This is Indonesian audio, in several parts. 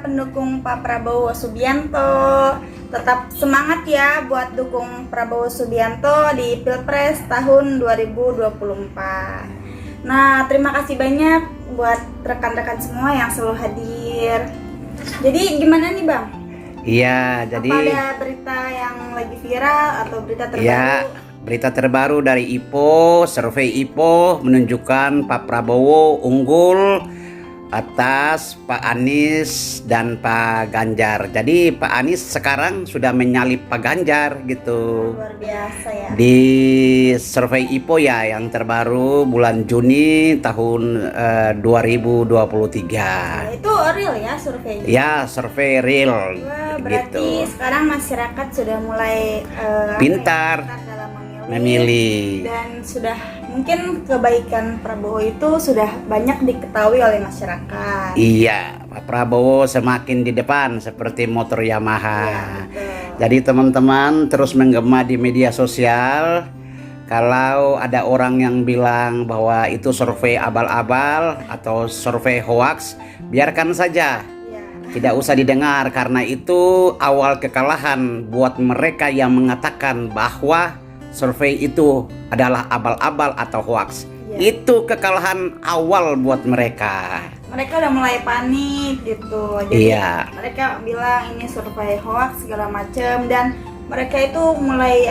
pendukung Pak Prabowo Subianto. Tetap semangat ya buat dukung Prabowo Subianto di Pilpres tahun 2024. Nah, terima kasih banyak buat rekan-rekan semua yang selalu hadir. Jadi gimana nih Bang? Iya, jadi apa ada berita yang lagi viral atau berita terbaru? ya, berita terbaru dari IPO, survei IPO menunjukkan Pak Prabowo unggul atas Pak Anies dan Pak Ganjar. Jadi Pak Anies sekarang sudah menyalip Pak Ganjar gitu. Luar biasa ya. Di survei IPO ya yang terbaru bulan Juni tahun 2023. Nah, itu real ya surveinya? Ya, survei real. Wah, berarti gitu. sekarang masyarakat sudah mulai Pintar dalam memilih. dan sudah mungkin kebaikan Prabowo itu sudah banyak diketahui oleh masyarakat. Iya, Pak Prabowo semakin di depan seperti motor Yamaha. Iya, betul. Jadi teman-teman terus menggema di media sosial. Kalau ada orang yang bilang bahwa itu survei abal-abal atau survei hoax, biarkan saja. Iya. Tidak usah didengar karena itu awal kekalahan buat mereka yang mengatakan bahwa survei itu adalah abal-abal atau hoax. Iya. Itu kekalahan awal buat mereka. Mereka udah mulai panik gitu. Jadi Iya. mereka bilang ini survei hoax segala macam, dan mereka itu mulai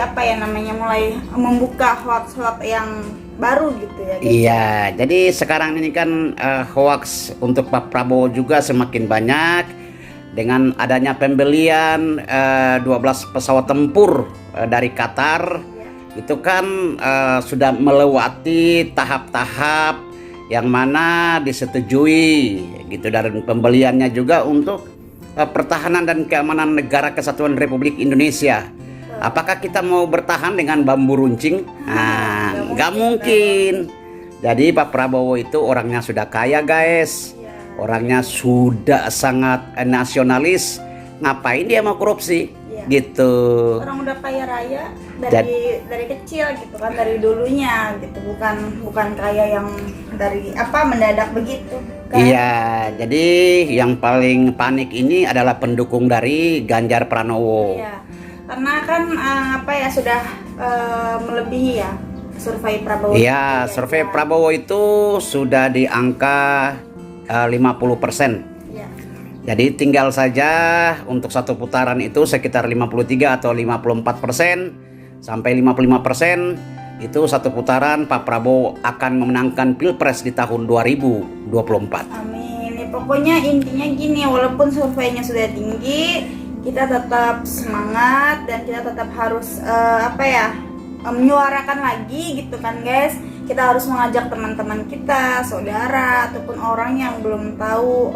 mulai membuka hoax-hoax yang baru gitu ya guys. Iya, jadi sekarang ini kan hoax untuk Pak Prabowo juga semakin banyak dengan adanya pembelian 12 pesawat tempur dari Qatar. Itu kan sudah melewati tahap-tahap yang mana disetujui gitu, dan pembeliannya juga untuk pertahanan dan keamanan negara kesatuan Republik Indonesia. Apakah kita mau bertahan dengan bambu runcing? Nah, nggak mungkin. Jadi Pak Prabowo itu orangnya sudah kaya guys, orangnya sudah sangat nasionalis. Ngapain dia mau korupsi? Gitu. Orang udah kaya raya dari kecil gitu kan, dari dulunya gitu, bukan kaya yang dari mendadak begitu kan? Iya, jadi yang paling panik ini adalah pendukung dari Ganjar Pranowo. Iya, karena kan sudah melebihi ya survei Prabowo. Iya, survei Prabowo itu sudah di angka 50%. Jadi tinggal saja untuk satu putaran itu sekitar 53 atau 54% sampai 55%. Itu satu putaran Pak Prabowo akan memenangkan Pilpres di tahun 2024. Amin. Ya, pokoknya intinya gini, walaupun surveinya sudah tinggi, kita tetap semangat dan kita tetap harus menyuarakan lagi gitu kan guys. Kita harus mengajak teman-teman kita, saudara ataupun orang yang belum tahu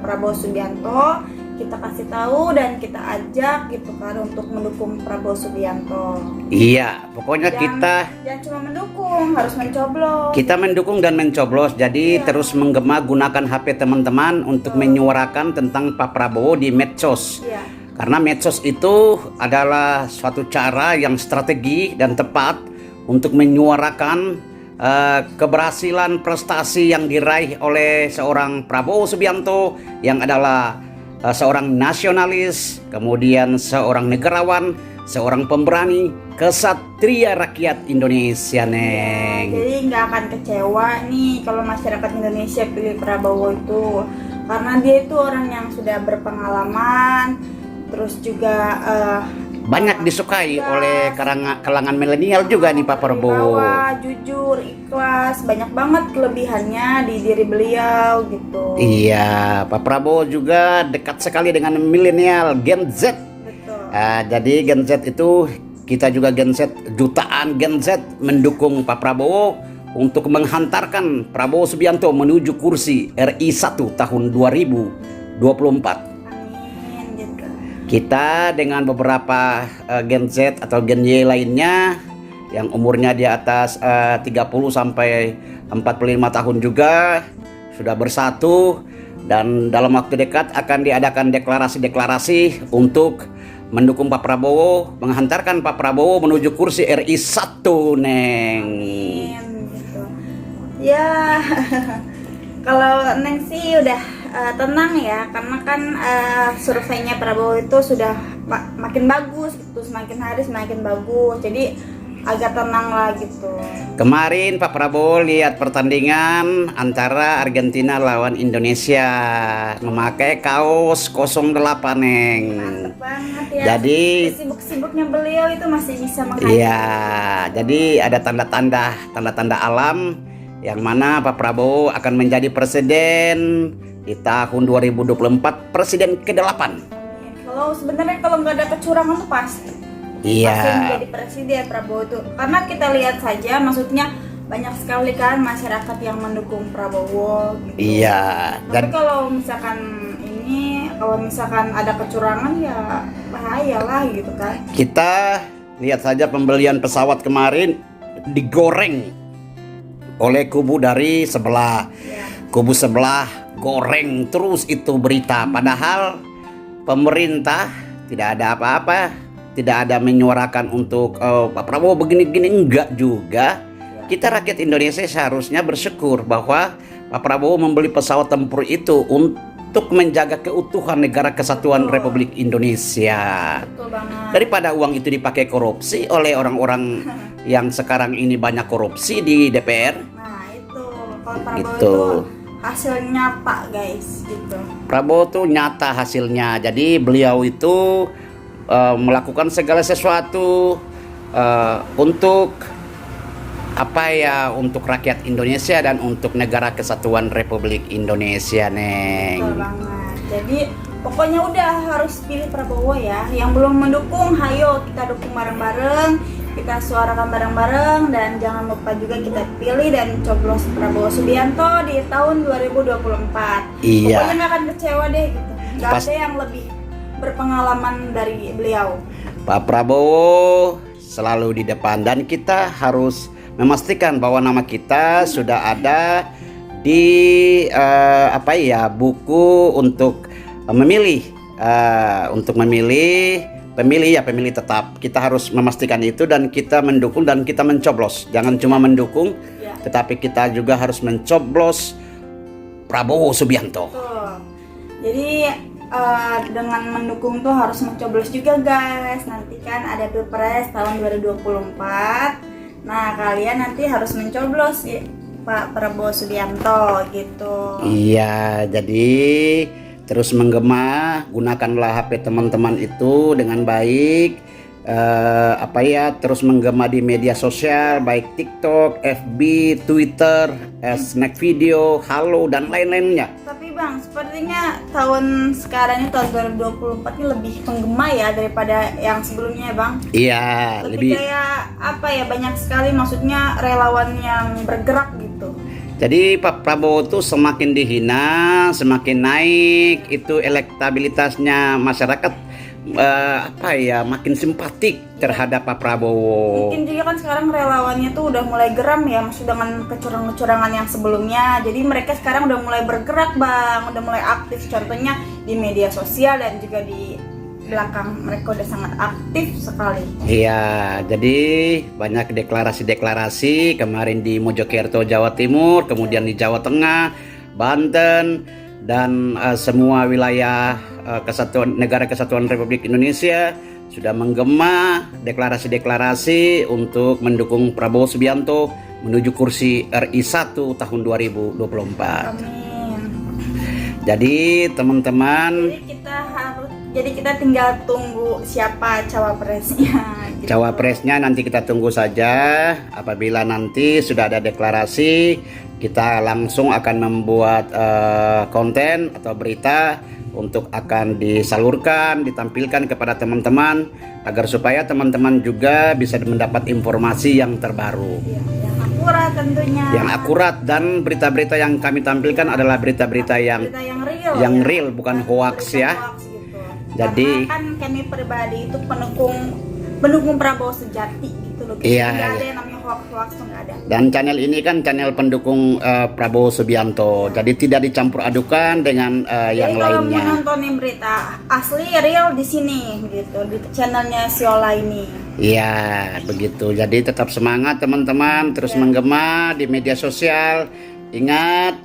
Prabowo Subianto, kita kasih tahu dan kita ajak gitu kan untuk mendukung Prabowo Subianto. Iya, pokoknya jangan cuma mendukung, harus mencoblos. Kita mendukung dan mencoblos. Jadi terus menggema gunakan HP teman-teman untuk menyuarakan tentang Pak Prabowo di medsos. Karena medsos itu adalah suatu cara yang strategi dan tepat untuk menyuarakan keberhasilan prestasi yang diraih oleh seorang Prabowo Subianto yang adalah seorang nasionalis, kemudian seorang negarawan, seorang pemberani, kesatria rakyat Indonesia, Neng. Jadi nggak akan kecewa nih kalau masyarakat Indonesia pilih Prabowo itu, karena dia itu orang yang sudah berpengalaman, terus juga banyak disukai oleh kalangan milenial juga nih Pak Prabowo. Jujur, ikhlas, banyak banget kelebihannya di diri beliau gitu. Iya, Pak Prabowo juga dekat sekali dengan milenial Gen Z. Betul. Jadi Gen Z itu kita juga Gen Z, jutaan Gen Z mendukung Pak Prabowo untuk menghantarkan Prabowo Subianto menuju kursi RI 1 tahun 2024. Kita dengan beberapa Gen Z atau Gen Y lainnya yang umurnya di atas 30 sampai 45 tahun juga sudah bersatu, dan dalam waktu dekat akan diadakan deklarasi-deklarasi untuk mendukung Pak Prabowo, menghantarkan Pak Prabowo menuju kursi RI 1, Neng. Amin, gitu. Ya, kalau Neng sih udah tenang ya, karena kan surveinya Prabowo itu sudah makin bagus gitu, semakin hari semakin bagus, jadi agak tenang lah gitu. Kemarin Pak Prabowo lihat pertandingan antara Argentina lawan Indonesia memakai kaos 08 Neng. Mantap banget ya. Jadi sibuk-sibuknya beliau itu masih bisa menghadapi. iya, jadi ada tanda-tanda alam yang mana Pak Prabowo akan menjadi presiden di tahun 2024, presiden ke-8. Kalau sebenarnya kalau nggak ada kecurangan tuh pasti Iya. menjadi presiden Prabowo itu, karena kita lihat saja, maksudnya banyak sekali kan masyarakat yang mendukung Prabowo gitu. Iya. Tapi kalau misalkan ada kecurangan ya bahaya lah gitu kan. Kita lihat saja pembelian pesawat kemarin digoreng oleh kubu dari sebelah. Ya. Kubu sebelah goreng terus itu berita, padahal pemerintah tidak ada apa-apa, tidak ada menyuarakan untuk Pak Prabowo begini-gini, enggak juga. Kita rakyat Indonesia seharusnya bersyukur bahwa Pak Prabowo membeli pesawat tempur itu untuk menjaga keutuhan negara kesatuan Republik Indonesia. Betul banget. Daripada uang itu dipakai korupsi oleh orang-orang yang sekarang ini banyak korupsi di DPR. Nah itu, kalau Prabowo Gitu. itu hasil nyata guys gitu. Prabowo tuh nyata hasilnya. Jadi beliau itu melakukan segala sesuatu untuk apa ya, untuk rakyat Indonesia dan untuk negara kesatuan Republik Indonesia, Neng. Betul banget. Jadi pokoknya udah harus pilih Prabowo ya. Yang belum mendukung, hayo kita dukung bareng-bareng, kita suarakan bareng-bareng, dan jangan lupa juga kita pilih dan coblos Prabowo Subianto di tahun 2024. Iya. Pokoknya nggak akan kecewa deh gitu. Nggak Pas- ada yang lebih berpengalaman dari beliau. Pak Prabowo selalu di depan dan kita harus memastikan bahwa nama kita sudah ada di buku untuk memilih pemilih tetap. Kita harus memastikan itu dan kita mendukung dan kita mencoblos. Jangan cuma mendukung, Ya. tetapi kita juga harus mencoblos Prabowo Subianto. Betul. Jadi dengan mendukung tuh harus mencoblos juga guys. Nanti kan ada Pilpres tahun 2024. Nah kalian nanti harus mencoblos ya, Pak Prabowo Subianto gitu. Iya, jadi terus menggema, gunakanlah HP teman-teman itu dengan baik. Terus menggema di media sosial baik TikTok, FB, Twitter, Snack Video, Halo dan lain-lainnya. Tapi Bang, sepertinya tahun sekarang ini tahun 2024 ini lebih penggema ya daripada yang sebelumnya Bang. Iya, Lebih kayak banyak sekali maksudnya relawan yang bergerak gitu. Jadi Pak Prabowo tuh semakin dihina, semakin naik itu elektabilitasnya, masyarakat makin simpatik terhadap Pak Prabowo. Mungkin juga kan sekarang relawannya tuh udah mulai geram ya, maksud dengan kecurangan-kecurangan yang sebelumnya. Jadi mereka sekarang udah mulai bergerak Bang, udah mulai aktif, contohnya di media sosial dan juga di belakang mereka udah sangat aktif sekali. Iya, jadi banyak deklarasi-deklarasi kemarin di Mojokerto, Jawa Timur, kemudian di Jawa Tengah, Banten, dan semua wilayah Negara Kesatuan Republik Indonesia sudah menggema deklarasi-deklarasi untuk mendukung Prabowo Subianto menuju kursi RI 1 tahun 2024. Amin. Jadi teman-teman, Jadi kita tinggal tunggu siapa cawapresnya. Gitu. cawapresnya nanti kita tunggu saja. Apabila nanti sudah ada deklarasi, kita langsung akan membuat konten atau berita untuk akan disalurkan, ditampilkan kepada teman-teman agar supaya teman-teman juga bisa mendapat informasi yang terbaru. Ya, yang akurat tentunya. Yang akurat, dan berita-berita yang kami tampilkan adalah berita-berita yang real, bukan hoax ya. Hoax gitu. Jadi karena kan kami pribadi itu pendukung Prabowo sejati gitu loh. Iya, Nggak ada iya. yang namanya hoax tuh nggak ada. dan channel ini kan channel pendukung Prabowo Subianto, jadi tidak dicampur adukan dengan yang Jadi kalau lainnya. mau nontonin berita asli real di sini gitu, di channelnya Siola ini. Iya, begitu. Jadi tetap semangat teman-teman, terus menggema di media sosial. Ingat,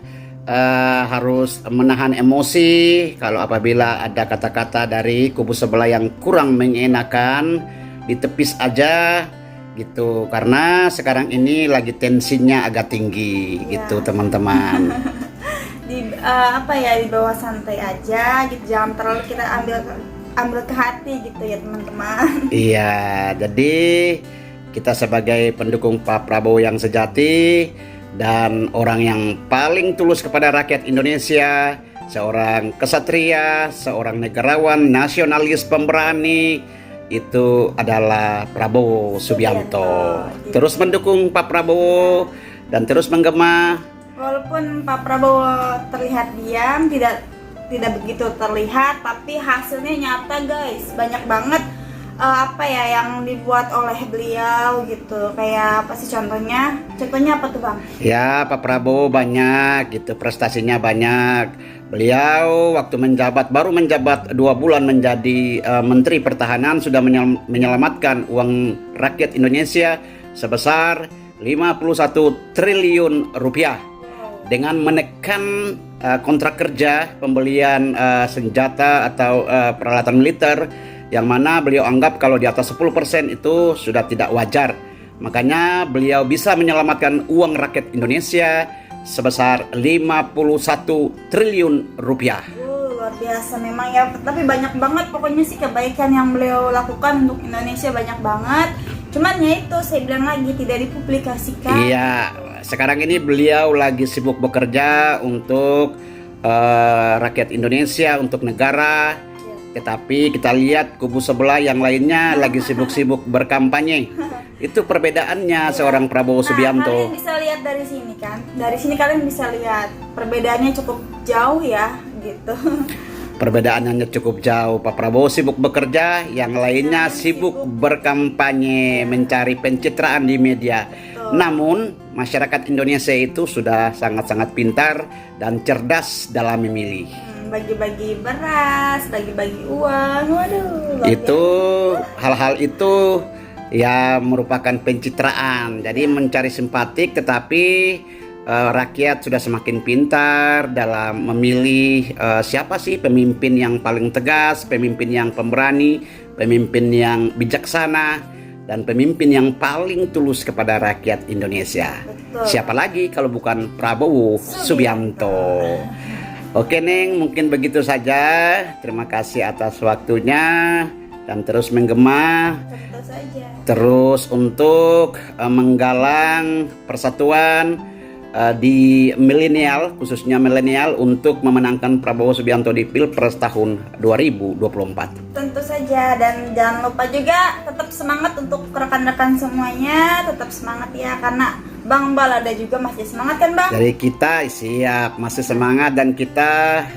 harus menahan emosi kalau apabila ada kata-kata dari kubu sebelah yang kurang mengenakan, ditepis aja gitu, karena sekarang ini lagi tensinya agak tinggi gitu teman-teman. Di bawah santai aja gitu, jangan terlalu kita ambil ke hati gitu ya teman-teman. Iya, jadi kita sebagai pendukung Pak Prabowo yang sejati dan orang yang paling tulus kepada rakyat Indonesia, seorang kesatria, seorang negarawan, nasionalis, pemberani, itu adalah Prabowo Subianto. Terus mendukung Pak Prabowo dan terus menggema. Walaupun Pak Prabowo terlihat diam, tidak begitu terlihat, tapi hasilnya nyata guys. Banyak banget yang dibuat oleh beliau gitu. Kayak apa sih contohnya? Contohnya apa tuh Bang? Ya, Pak Prabowo banyak gitu, prestasinya banyak. Beliau waktu baru menjabat 2 bulan menjadi Menteri Pertahanan sudah menyelamatkan uang rakyat Indonesia sebesar 51 triliun rupiah dengan menekan kontrak kerja pembelian senjata atau peralatan militer, yang mana beliau anggap kalau di atas 10% itu sudah tidak wajar. Makanya beliau bisa menyelamatkan uang rakyat Indonesia sebesar 51 triliun rupiah. Luar biasa memang ya, tapi banyak banget pokoknya sih kebaikan yang beliau lakukan untuk Indonesia, banyak banget. Cuman ya itu saya bilang lagi, tidak dipublikasikan. Iya, sekarang ini beliau lagi sibuk bekerja untuk rakyat Indonesia, untuk negara. Tetapi kita lihat kubu sebelah yang lainnya lagi sibuk-sibuk berkampanye. Itu perbedaannya seorang Prabowo Subianto. Kalian bisa lihat dari sini kan. Dari sini kalian bisa lihat perbedaannya cukup jauh ya gitu. Perbedaannya cukup jauh. Pak Prabowo sibuk bekerja, yang lainnya sibuk berkampanye, mencari pencitraan di media. Namun masyarakat Indonesia itu sudah sangat-sangat pintar dan cerdas dalam memilih. Bagi-bagi beras, bagi-bagi uang, waduh. Itu hal-hal itu ya merupakan pencitraan. Jadi mencari simpatik, tetapi rakyat sudah semakin pintar dalam memilih siapa sih pemimpin yang paling tegas, pemimpin yang pemberani, pemimpin yang bijaksana, dan pemimpin yang paling tulus kepada rakyat Indonesia. Betul. Siapa lagi kalau bukan Prabowo Subianto. Oke Neng, mungkin begitu saja. Terima kasih atas waktunya dan terus menggema. Tentu saja. Terus untuk menggalang persatuan di milenial, khususnya milenial, untuk memenangkan Prabowo Subianto di Pilpres tahun 2024. Tentu saja, dan jangan lupa juga tetap semangat untuk rekan-rekan semuanya, tetap semangat ya, karena Bang Balada juga masih semangat kan Bang? Dari kita siap, masih semangat, dan kita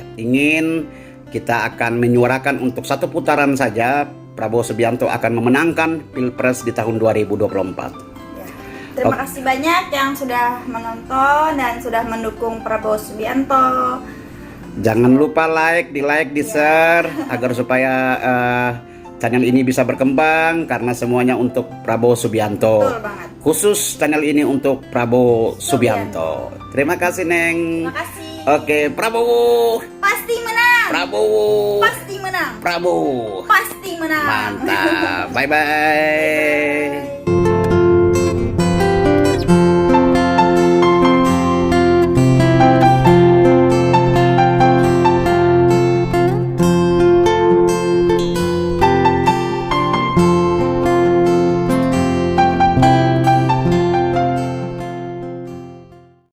akan menyuarakan untuk satu putaran saja Prabowo Subianto akan memenangkan Pilpres di tahun 2024. Terima kasih banyak yang sudah menonton dan sudah mendukung Prabowo Subianto. Jangan lupa di like, di share agar supaya channel ini bisa berkembang, karena semuanya untuk Prabowo Subianto. Betul banget. Khusus channel ini untuk Prabowo Subianto. Terima kasih Neng. Terima kasih. Oke, Prabowo Pasti menang. Prabowo Pasti menang. Prabowo Pasti menang. Mantap. Bye bye.